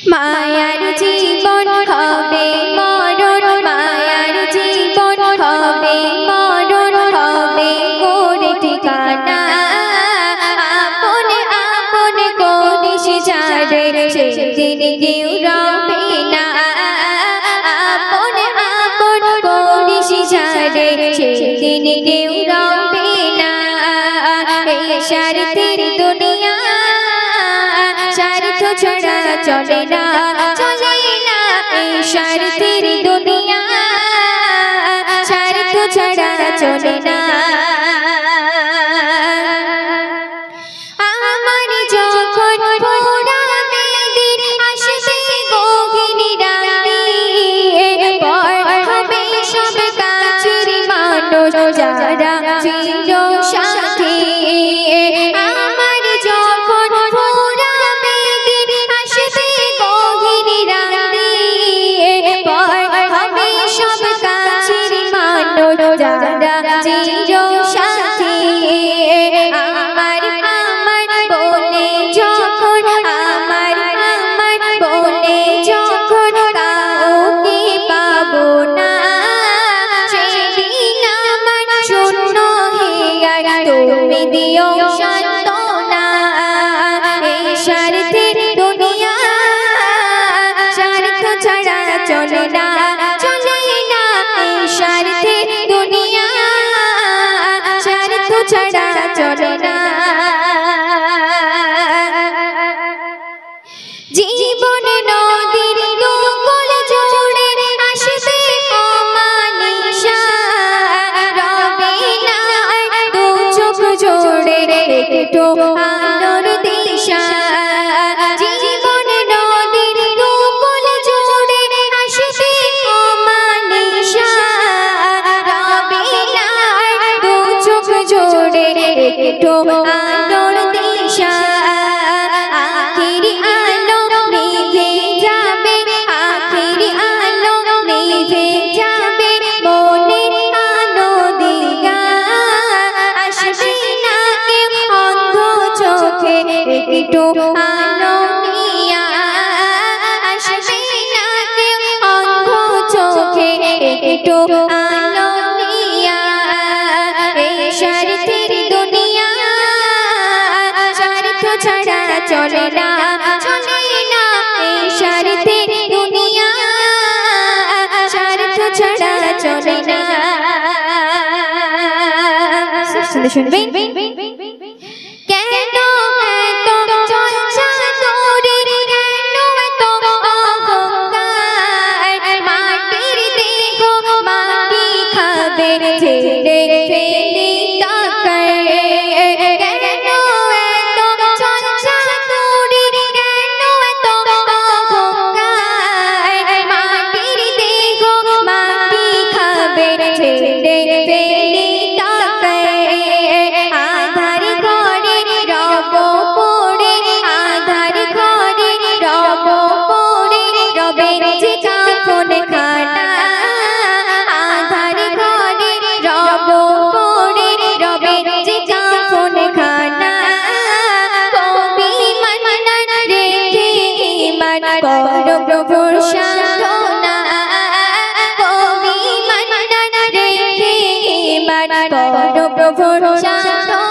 মায়ার জীবন হবে মরণ, মায়ার জীবন হবে মরণ, হবে করে ঠিকানা। আপন আপন করিস যারে, সেদিন কেউ রবে না। আপন আপন করিস যারে, সেদিন কেউ রবে না। এই স্বার্থের দুনিয়া, স্বার্থ ছাড়া চলে না, চলে না। এই স্বার্থের দুনিয়া, স্বার্থ ছাড়া চলে না। আমার যখন পোড়াবে দিন, আসবে গহীন রাতে, পর হবে সব কাছের মানুষ যারা ছিল সাথী। আমার যখন পোড়াবে দিন, আসবে গহীন রাতে, পর হবে সব কাছের মানুষ যারা ছিল সাথী। আমার বলে যখন, আমার বলে যখন কাউকে পাবো না, সেদিন আমার শূন্য হিয়ার তুমি দিও সান্ত্বনা। এই স্বার্থের দুনিয়া, স্বার্থ ছাড়া চলে না, চলে না। এই স্বার্থের দুনিয়া, স্বার্থ ছাড়া চলে না। জীবন নদীর দুকুল জুড়ে আসবে অমানিসা, রবে না দু চোখ জোড়ে একটু আলোর দিশা। জীবন নদীর দুকুল জুড়ে আসবে অমানিসা, রবে না দু চোখ জোড়ে একটু আলোর দিশা। আখিরি আলো নিভে যাবে, আখিরি আলো নিভে যাবে, মনের আলো দিয়া আসবে না কেউ অন্ধ চোখে একটু আলো নিয়া। আসবে না কেউ অন্ধ চোখে একটু আলো নিয়া। এই স্বার্থের দুনিয়া, স্বার্থ ছাড়া চলে না, চলে না। এই স্বার্থের দুনিয়া, স্বার্থ ছাড়া চলে না। শুনবেন কেন এত চর্চা তোরে, কেন এত অহংকার? মাটির দেহ মাটি খাবে, ছেড়ে ফেলে তাকায়। কেন এত চর্চা তোরে, কেন এত অহংকার? মাটির দেহ মাটি খাবে, ছেড়ে ফেলে তাকায়। আধার ঘরে রব পড়ে, আধার ঘরে রব পড়ে, রবে যে কাফন খানা। আধার ঘরে রব পড়ে, রবে যে কাফন খানা। কবি মান্নান রেখে ঈমান করো প্রভুর সাধনা। কবি মান্নান রেখে ঈমান করো প্রভুর সাধনা।